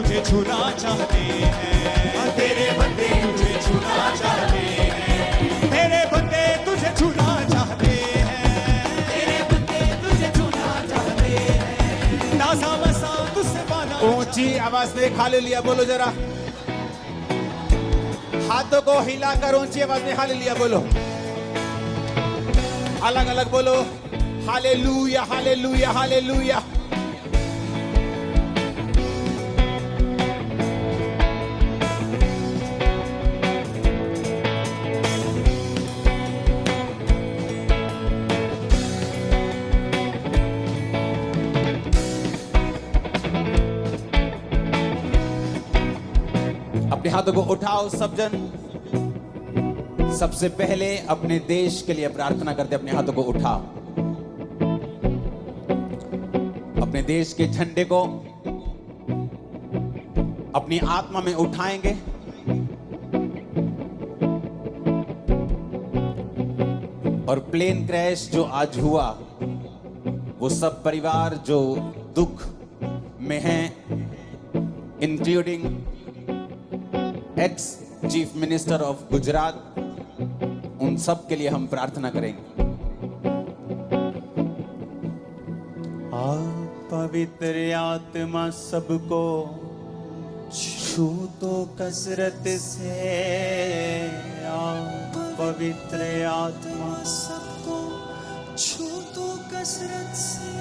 तुझे छूना चाहते हैं, तेरे बंदे तुझे छूना चाहते हैं, तेरे बंदे तुझे छूना चाहते हैं, तेरे बंदे तुझे छूना चाहते हैं, नाज़ा वसा तुझसे वादा। ऊंची आवाज में हालेलुया बोलो जरा, हाथों को हिलाकर ऊंची आवाज में हालेलुया बोलो, अलग अलग बोलो, हालेलुया हालेलुया हालेलुया। अपने हाथों को उठाओ सब जन। सबसे पहले अपने देश के लिए प्रार्थना करते, अपने हाथों को उठाओ, अपने देश के झंडे को अपनी आत्मा में उठाएंगे और प्लेन क्रैश जो आज हुआ, वो सब परिवार जो दुख में हैं, including ex chief minister of Gujarat, उन सब के लिए हम प्रार्थना करेंगे। पवित्र आत्मा सबको छू तो कसरत से, पवित्र आत्मा सबको छू तो कसरत से,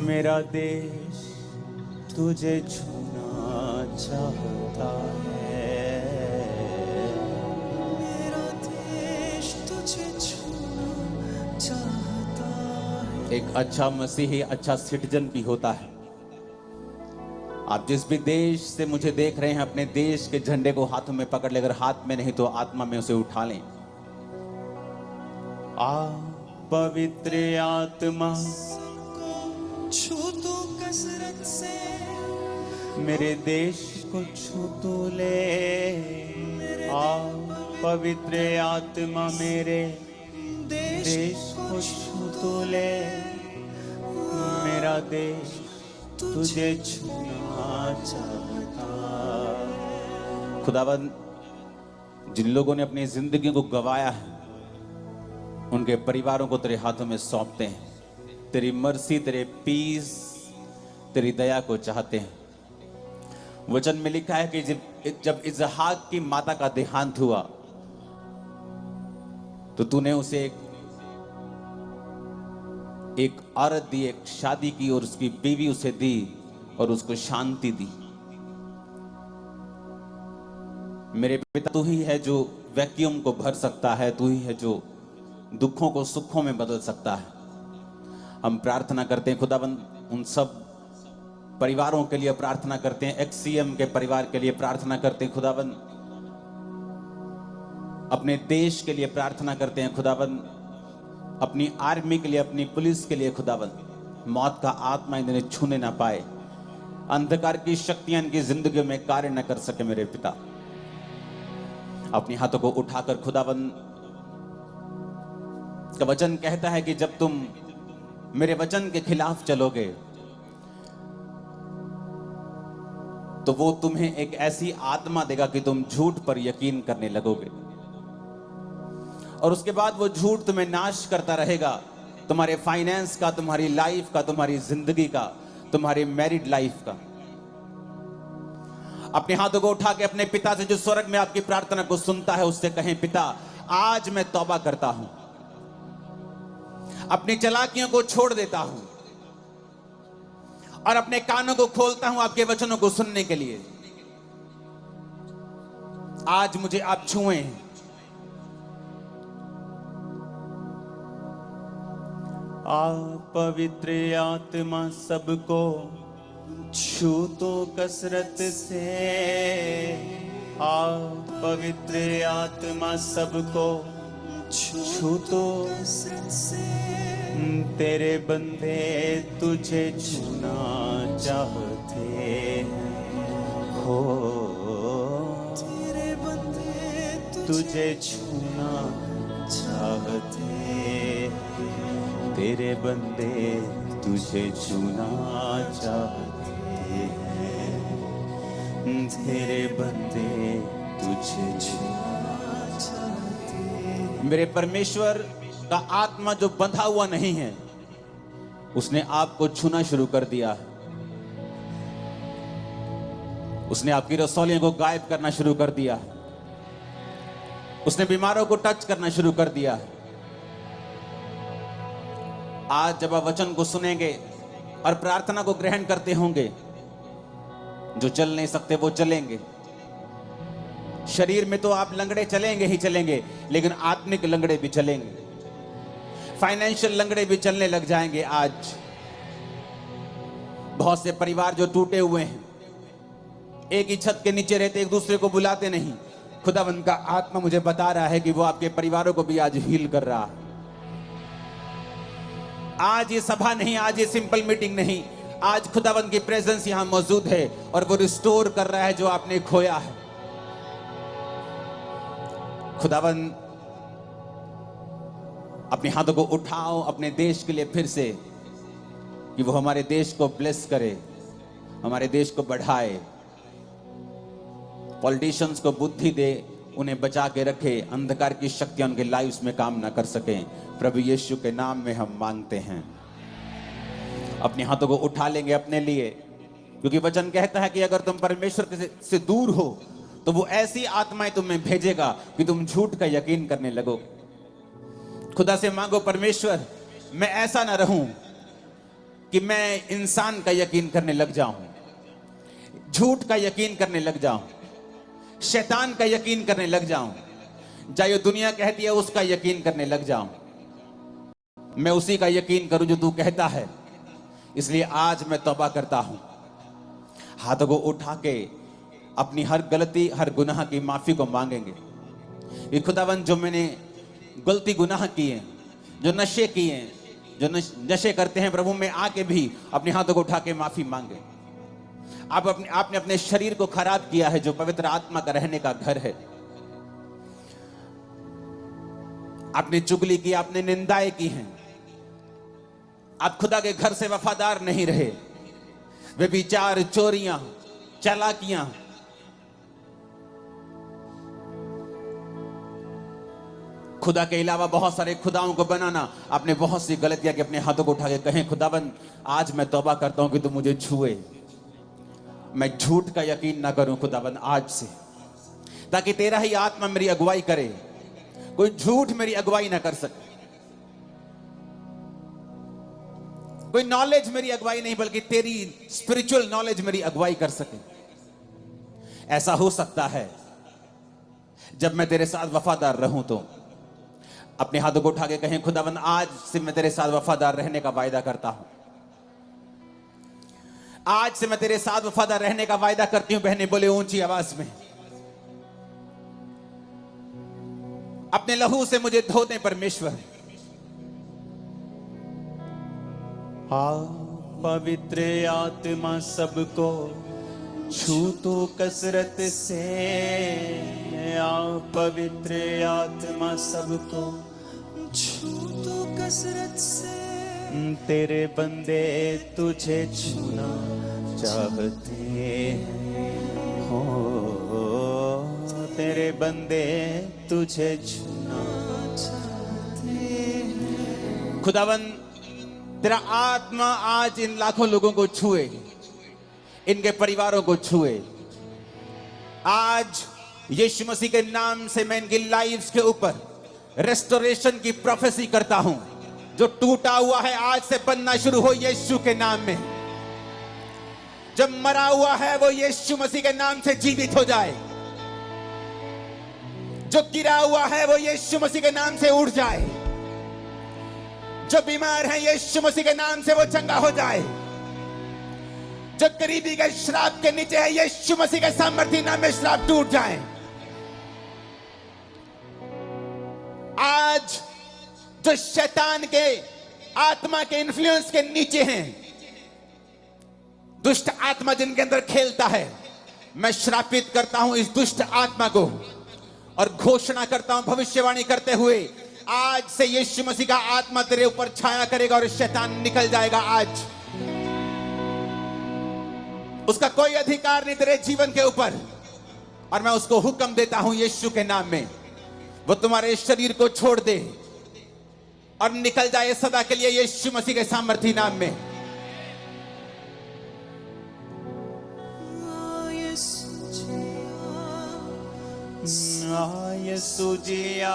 मेरा देश तुझे छूना चाहता है, मेरा देश तुझे छूना चाहता है। एक अच्छा मसीही अच्छा सिटीजन भी होता है। आप जिस भी देश से मुझे देख रहे हैं, अपने देश के झंडे को हाथों में पकड़ ले, अगर हाथ में नहीं तो आत्मा में उसे उठा लें। पवित्र आत्मा छू तो कसरत से, मेरे देश को छू तो ले, पवित्र आत्मा मेरे देश को छू तो ले, मेरा देश तुझे छूना चाहता। खुदावंद, जिन लोगों ने अपनी जिंदगी को गंवाया है, उनके परिवारों को तेरे हाथों में सौंपते हैं। तेरी मर्सी, तेरे पीस, तेरी दया को चाहते हैं। वचन में लिखा है कि जब इजहाक की माता का देहांत हुआ तो तूने उसे एक औरत दी, एक शादी की और उसकी बीवी उसे दी और उसको शांति दी। मेरे पिता, तू ही है जो वैक्यूम को भर सकता है, तू ही है जो दुखों को सुखों में बदल सकता है। हम प्रार्थना करते हैं खुदाबंद, उन सब परिवारों के लिए प्रार्थना करते हैं, एक्ससीएम के परिवार के लिए प्रार्थना करते हैं खुदाबंद, अपने देश के लिए प्रार्थना करते हैं खुदाबंद, अपनी आर्मी के लिए, अपनी पुलिस के लिए खुदाबंद, मौत का आत्मा इन्हें छूने ना पाए, अंधकार की शक्तियां इनकी जिंदगी में कार्य न कर सके। मेरे पिता, अपने हाथों को उठाकर खुदाबंद, का वचन कहता है कि जब तुम मेरे वचन के खिलाफ चलोगे तो वो तुम्हें एक ऐसी आत्मा देगा कि तुम झूठ पर यकीन करने लगोगे, और उसके बाद वो झूठ तुम्हें नाश करता रहेगा, तुम्हारे फाइनेंस का, तुम्हारी लाइफ का, तुम्हारी जिंदगी का, तुम्हारी मैरिड लाइफ का। अपने हाथों को उठा के अपने पिता से जो स्वर्ग में आपकी प्रार्थना को सुनता है, उससे कहें, पिता आज मैं तौबा करता हूं, अपनी चालाकियों को छोड़ देता हूं और अपने कानों को खोलता हूं आपके वचनों को सुनने के लिए। आज मुझे आप छुएं। पवित्र आत्मा सबको छू तो कसरत से, पवित्र आत्मा सबको छू तो कसरत से, तेरे बंदे तुझे छूना चाहते हो, तेरे बंदे तुझे छूना चाहते, तेरे बंदे तुझे छूना चाहते हैं। तेरे बंदे तुझे छूना चाहते। मेरे परमेश्वर का आत्मा जो बंधा हुआ नहीं है, उसने आपको छूना शुरू कर दिया। उसने आपकी रसौलियों को गायब करना शुरू कर दिया। उसने बीमारों को टच करना शुरू कर दिया। आज जब आप वचन को सुनेंगे और प्रार्थना को ग्रहण करते होंगे, जो चल नहीं सकते वो चलेंगे। शरीर में तो आप लंगड़े चलेंगे ही चलेंगे, लेकिन आत्मिक लंगड़े भी चलेंगे। फाइनेंशियल लंगड़े भी चलने लग जाएंगे। आज बहुत से परिवार जो टूटे हुए हैं, एक ही छत के नीचे रहते, एक दूसरे को बुलाते नहीं। खुदावंद का आत्मा मुझे बता रहा है कि वो आपके परिवारों को भी आज हील कर रहा है। आज ये सभा नहीं, आज ये सिंपल मीटिंग नहीं, आज खुदावंद की प्रेजेंस यहां मौजूद है और वो रिस्टोर कर रहा है जो आपने खोया है। खुदावंद अपने हाथों को उठाओ अपने देश के लिए फिर से, कि वो हमारे देश को ब्लेस करे, हमारे देश को बढ़ाए, पॉलिटिशियंस को बुद्धि दे, उन्हें बचा के रखे, अंधकार की शक्तियां उनके लाइव्स में काम ना कर सकें। प्रभु यीशु के नाम में हम मांगते हैं। अपने हाथों को उठा लेंगे अपने लिए, क्योंकि वचन कहता है कि अगर तुम परमेश्वर से दूर हो तो वो ऐसी आत्माएं तुम्हें भेजेगा कि तुम झूठ का यकीन करने लगो। खुदा से मांगो, परमेश्वर मैं ऐसा ना रहूं कि मैं इंसान का यकीन करने लग जाऊं, झूठ का यकीन करने लग जाऊं, शैतान का यकीन करने लग जाऊं, जो दुनिया कहती है उसका यकीन करने लग जाऊं। मैं उसी का यकीन करूं जो तू कहता है। इसलिए आज मैं तौबा करता हूं। हाथों को उठा के अपनी हर गलती, हर गुनाह की माफी को मांगेंगे। ये खुदावंद, जो मैंने गलती गुनाह किए, जो नशे किए, जो नशे करते हैं, प्रभु में आके भी अपने हाथों को उठा के माफी मांगे। आपने अपने शरीर को खराब किया है, जो पवित्र आत्मा का रहने का घर है। आपने चुगली की, आपने निंदाएं की हैं। आप खुदा के घर से वफादार नहीं रहे। वे विचार, चोरियां, चालाकियां, खुदा के अलावा बहुत सारे खुदाओं को बनाना, आपने बहुत सी गलतियां की। अपने हाथों को उठा के कहें, खुदाबंद आज मैं तौबा करता हूं कि तू मुझे छुए, मैं झूठ का यकीन ना करूं खुदाबंद आज से, ताकि तेरा ही आत्मा मेरी अगुवाई करे, कोई झूठ मेरी अगुवाई ना कर सके, कोई नॉलेज मेरी अगुवाई नहीं बल्कि तेरी स्पिरिचुअल नॉलेज मेरी अगुवाई कर सके। ऐसा हो सकता है जब मैं तेरे साथ वफादार रहूं। तो अपने हाथों को उठा के कहें, खुदाबंद आज से मैं तेरे साथ वफादार रहने का वायदा करता हूं। आज से मैं तेरे साथ वफादार रहने का वायदा करती हूं। बहनें बोले ऊंची आवाज में, अपने लहू से मुझे धो दे परमेश्वर। पवित्र आत्मा सबको छू तो कसरत से, पवित्र आत्मा सबको छू तो कसरत से, तेरे बंदे तुझे छूना चाहते हैं, हो तेरे बंदे तुझे छूना चाहते हैं। खुदावंद, तेरा आत्मा आज इन लाखों लोगों को छुए, इनके परिवारों को छुए। आज यीशु मसीह के नाम से मैं इनकी लाइफ्स के ऊपर रेस्टोरेशन की प्रोफेसी करता हूं। जो टूटा हुआ है आज से बनना शुरू हो यीशु के नाम में। जो मरा हुआ है वो यीशु मसीह के नाम से जीवित हो जाए। जो गिरा हुआ है वो यीशु मसीह के नाम से उठ जाए। जो बीमार है यीशु मसीह के नाम से वो चंगा हो जाए। जो गरीबी के श्राप के नीचे है यीशु मसीह के सामर्थ्य नाम में श्राप टूट जाए। आज जो शैतान के आत्मा के इन्फ्लुएंस के नीचे हैं, दुष्ट आत्मा जिनके अंदर खेलता है, मैं श्रापित करता हूं इस दुष्ट आत्मा को और घोषणा करता हूं भविष्यवाणी करते हुए, आज से यीशु मसीह का आत्मा तेरे ऊपर छाया करेगा और शैतान निकल जाएगा। आज उसका कोई अधिकार नहीं तेरे जीवन के ऊपर। और मैं उसको हुक्म देता हूं यीशु के नाम में, वो तुम्हारे शरीर को छोड़ दे और निकल जाए सदा के लिए यीशु मसीह के सामर्थी नाम में। यीशु जिया,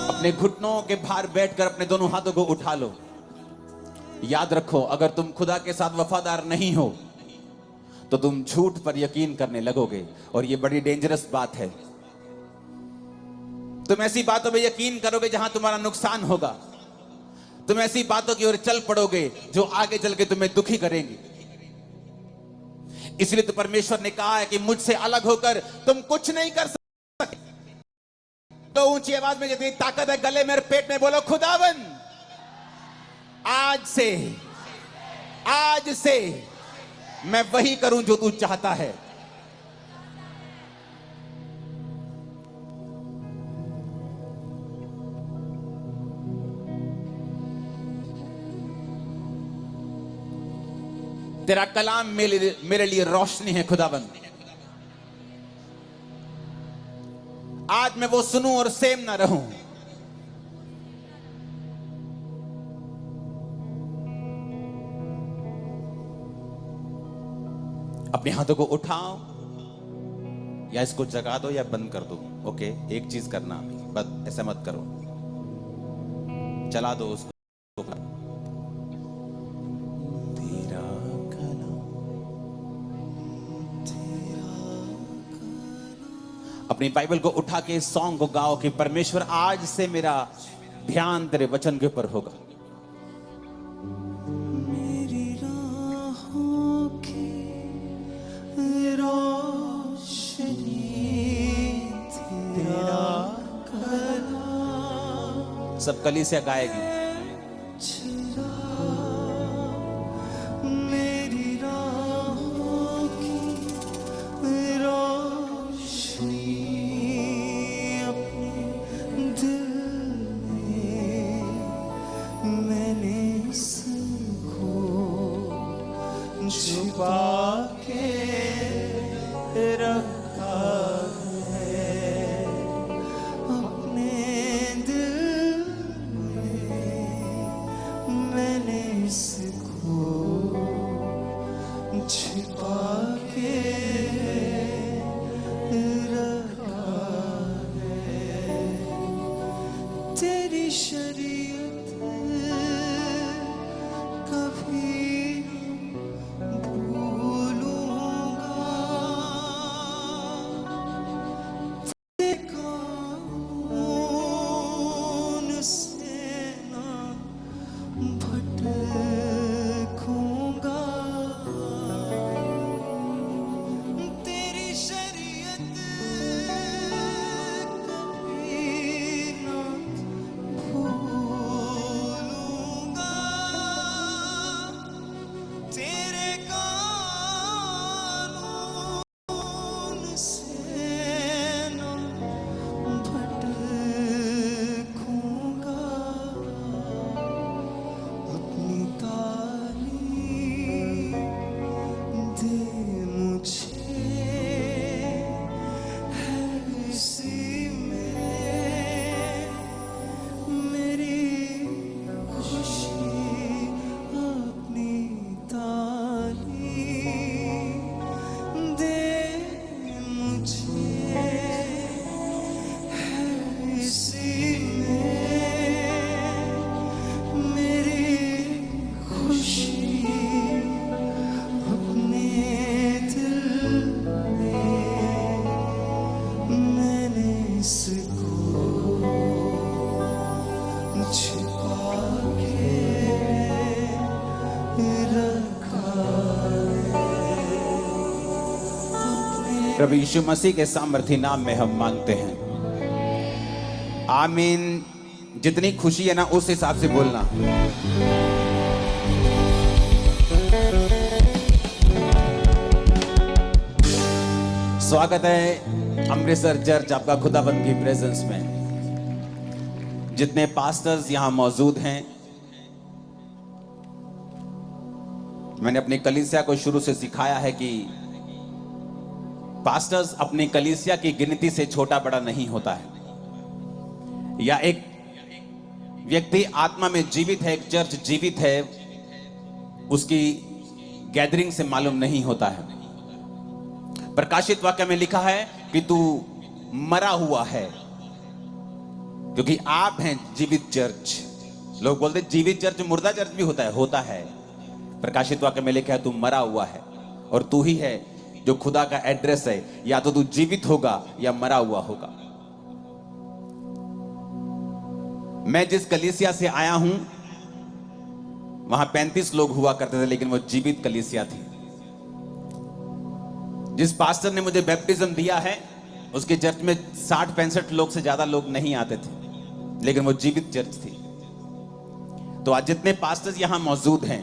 अपने घुटनों के भार बैठकर अपने दोनों हाथों को उठा लो। याद रखो, अगर तुम खुदा के साथ वफादार नहीं हो तो तुम झूठ पर यकीन करने लगोगे, और यह बड़ी डेंजरस बात है। तुम ऐसी बातों में यकीन करोगे जहां तुम्हारा नुकसान होगा। तुम ऐसी बातों की ओर चल पड़ोगे जो आगे चल के तुम्हें दुखी करेंगी। इसलिए तो परमेश्वर ने कहा है कि मुझसे अलग होकर तुम कुछ नहीं कर सकते। तो ऊंची आवाज में जितनी ताकत है गले में और पेट में बोलो, खुदावन आज से मैं वही करूं जो तू चाहता है। तेरा कलाम मेरे लिए रोशनी है खुदावन। आज मैं वो सुनूं और सेम ना रहूं। अपने हाथों को उठाओ, या इसको जगा दो या बंद कर दो। ओके, एक चीज करना, बस ऐसा मत करो, चला दो उसको। तेरा कलाम, अपनी बाइबल को उठा के इस सॉन्ग को गाओ कि परमेश्वर आज से मेरा ध्यान तेरे वचन के ऊपर होगा। सब कलीसिया गाएगी। मेरी राहों की रोशनी अपने दिल में मैंने इसको छुपा के रखा है। अपने दिल मैंने इसको छिपा के रखा है। तेरी शरीयत कभी भूलूंगा, तेरे कानून से ना भटकूंगा। तेरी शरीयत कभी ना भूलूंगा। तेरे कानून से ना भटकूंगा। अपनी तालीम दे मुझे, है इसी में मेरी खुशी। अपनी तालीम दे मुझे, है इसी में मेरी खुशी। अपने दिल में मैंने इसको छिपा के रखा है। प्रभु यीशु मसीह के सामर्थी नाम में हम मांगते हैं, आमीन। जितनी खुशी है ना उस हिसाब से बोलना। स्वागत है अमृतसर चर्च आपका खुदाबंद की प्रेजेंस में। जितने पास्टर्स यहां मौजूद हैं, मैंने अपनी कलीसिया को शुरू से सिखाया है कि पास्टर्स अपनी कलीसिया की गिनती से छोटा बड़ा नहीं होता है, या एक व्यक्ति आत्मा में जीवित है, एक चर्च जीवित है, उसकी गैदरिंग से मालूम नहीं होता है। प्रकाशित वाक्य में लिखा है कि तू मरा हुआ है, क्योंकि आप हैं जीवित चर्च। लोग बोलते जीवित चर्च, मुर्दा चर्च भी होता है। प्रकाशित वाक्य में लिखा है तू मरा हुआ है, और तू ही है जो खुदा का एड्रेस है, या तो तू जीवित होगा या मरा हुआ होगा। मैं जिस कलीसिया से आया हूं वहां 35 लोग हुआ करते थे, लेकिन वो जीवित कलीसिया थी। जिस पास्टर ने मुझे बैप्टिज्म दिया है उसके चर्च में 60-65 लोग से ज्यादा लोग नहीं आते थे, लेकिन वो जीवित चर्च थी। तो आज जितने पास्टर्स यहां मौजूद हैं,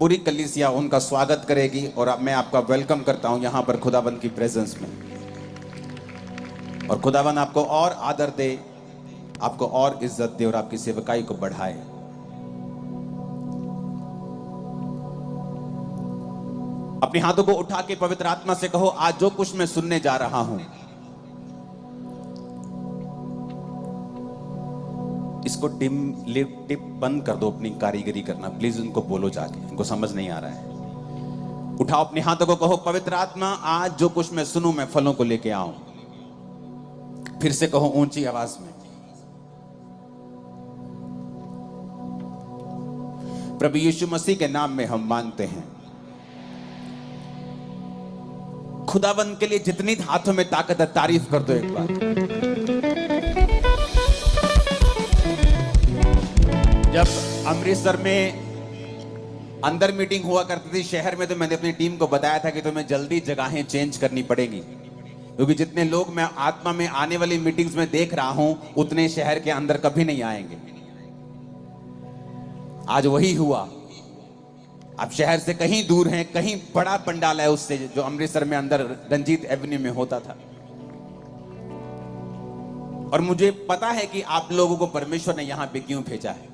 पूरी कलीसिया उनका स्वागत करेगी, और अब मैं आपका वेलकम करता हूं यहां पर खुदाबंद की प्रेजेंस में। और खुदाबंद आपको और आदर दे, आपको और इज्जत दे, और आपकी सेवकाई को बढ़ाए। अपने हाथों को उठा के पवित्र आत्मा से कहो, आज जो कुछ मैं सुनने जा रहा हूं, इसको टिप बंद कर दो। अपनी कारीगरी करना प्लीज, उनको बोलो जाके, उनको समझ नहीं आ रहा है। उठाओ अपने हाथों को, कहो पवित्र आत्मा, आज जो कुछ मैं सुनूं मैं फलों को लेके आऊं। फिर से कहो ऊंची आवाज में, प्रभु यीशु मसीह के नाम में हम मानते हैं। खुदावंद के लिए जितनी हाथों में ताकत है, तारीफ कर दो एक बार। जब अमृतसर में अंदर मीटिंग हुआ करती थी शहर में, तो मैंने अपनी टीम को बताया था कि तुम्हें जल्दी जगहें चेंज करनी पड़ेगी, क्योंकि जितने लोग मैं आत्मा में आने वाली मीटिंग्स में देख रहा हूं उतने शहर के अंदर कभी नहीं आएंगे। आज वही हुआ। आप शहर से कहीं दूर हैं, कहीं बड़ा पंडाल है उससे, जो अमृतसर में अंदर रंजीत एवेन्यू में होता था। और मुझे पता है कि आप लोगों को परमेश्वर ने यहां पे क्यों भेजा है।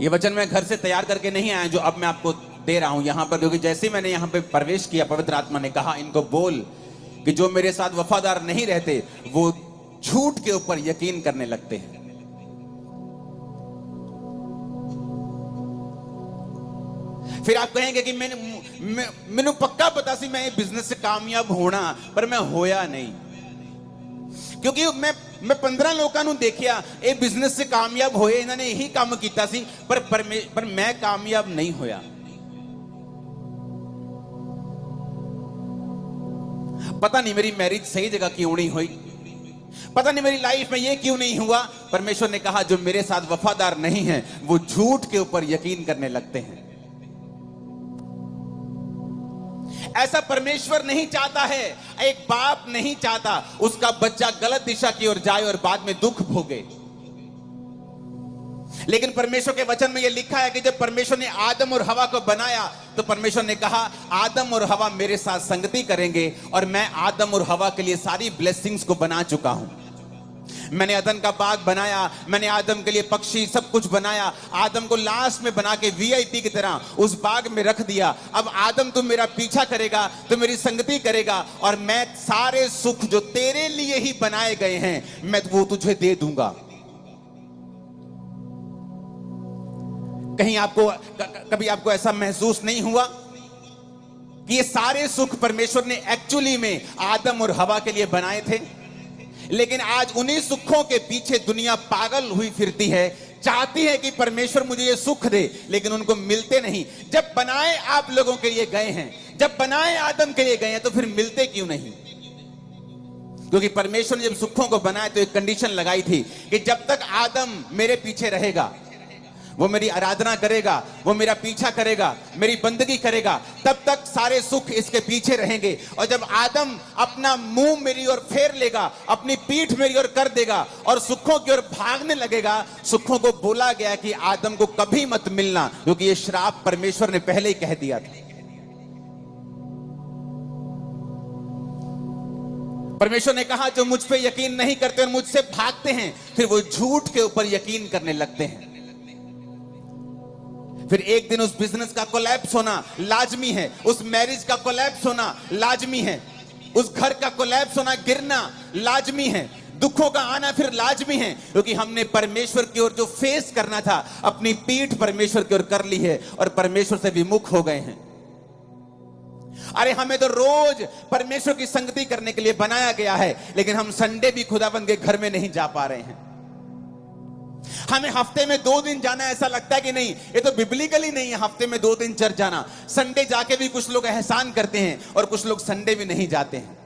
ये वचन मैं घर से तैयार करके नहीं आया जो अब मैं आपको दे रहा हूं यहां पर, क्योंकि जैसे मैंने यहां पे प्रवेश किया, पवित्र आत्मा ने कहा इनको बोल कि जो मेरे साथ वफादार नहीं रहते वो झूठ के ऊपर यकीन करने लगते हैं। फिर आप कहेंगे कि मैंने पक्का पता सी मैं बिजनेस से कामयाब होना, पर मैं होया नहीं, क्योंकि मैं 15 लोगों को देखिया ये बिजनेस से कामयाब होए, इन्होंने यही काम किया सी, पर मैं कामयाब नहीं होया। पता नहीं मेरी मैरिज सही जगह क्यों नहीं हुई, पता नहीं मेरी लाइफ में ये क्यों नहीं हुआ। परमेश्वर ने कहा जो मेरे साथ वफादार नहीं है वो झूठ के ऊपर यकीन करने लगते हैं। ऐसा परमेश्वर नहीं चाहता है। एक बाप नहीं चाहता उसका बच्चा गलत दिशा की ओर जाए और बाद में दुख भोगे। लेकिन परमेश्वर के वचन में यह लिखा है कि जब परमेश्वर ने आदम और हवा को बनाया तो परमेश्वर ने कहा आदम और हवा मेरे साथ संगति करेंगे, और मैं आदम और हवा के लिए सारी ब्लेसिंग्स को बना चुका हूं। मैंने अदन का बाग बनाया, मैंने आदम के लिए पक्षी सब कुछ बनाया, आदम को लास्ट में बना के वीआईपी की तरह उस बाग में रख दिया। अब आदम तुम मेरा पीछा करेगा, तुम मेरी संगति करेगा, और मैं सारे सुख जो तेरे लिए ही बनाए गए हैं मैं वो तुझे दे दूंगा। कहीं कभी आपको ऐसा महसूस नहीं हुआ कि ये सारे सुख परमेश्वर ने एक्चुअली में आदम और हवा के लिए बनाए थे? लेकिन आज उन्हीं सुखों के पीछे दुनिया पागल हुई फिरती है, चाहती है कि परमेश्वर मुझे ये सुख दे, लेकिन उनको मिलते नहीं। जब बनाए आप लोगों के लिए गए हैं, जब बनाए आदम के लिए गए हैं, तो फिर मिलते क्यों नहीं? क्योंकि परमेश्वर ने जब सुखों को बनाया तो एक कंडीशन लगाई थी कि जब तक आदम मेरे पीछे रहेगा, वो मेरी आराधना करेगा, वो मेरा पीछा करेगा, मेरी बंदगी करेगा, तब तक सारे सुख इसके पीछे रहेंगे। और जब आदम अपना मुंह मेरी ओर फेर लेगा, अपनी पीठ मेरी ओर कर देगा और सुखों की ओर भागने लगेगा, सुखों को बोला गया कि आदम को कभी मत मिलना, क्योंकि ये श्राप परमेश्वर ने पहले ही कह दिया था। परमेश्वर ने कहा जो मुझ पे यकीन नहीं करते और मुझसे भागते हैं, फिर वो झूठ के ऊपर यकीन करने लगते हैं। फिर एक दिन उस बिजनेस का कोलैप्स होना लाजमी है, उस मैरिज का कोलैप्स होना लाजमी है, उस घर का कोलैप्स होना, गिरना लाजमी है, दुखों का आना फिर लाजमी है, क्योंकि हमने परमेश्वर की ओर जो फेस करना था, अपनी पीठ परमेश्वर की ओर कर ली है और परमेश्वर से विमुख हो गए हैं। अरे हमें तो रोज परमेश्वर की संगति करने के लिए बनाया गया है, लेकिन हम संडे भी खुदाबंद के घर में नहीं जा पा रहे हैं। हमें हफ्ते में 2 दिन जाना ऐसा लगता है कि नहीं, ये तो बिब्लिकली नहीं है हफ्ते में 2 दिन चर्च जाना। संडे जाके भी कुछ लोग एहसान करते हैं और कुछ लोग संडे भी नहीं जाते हैं।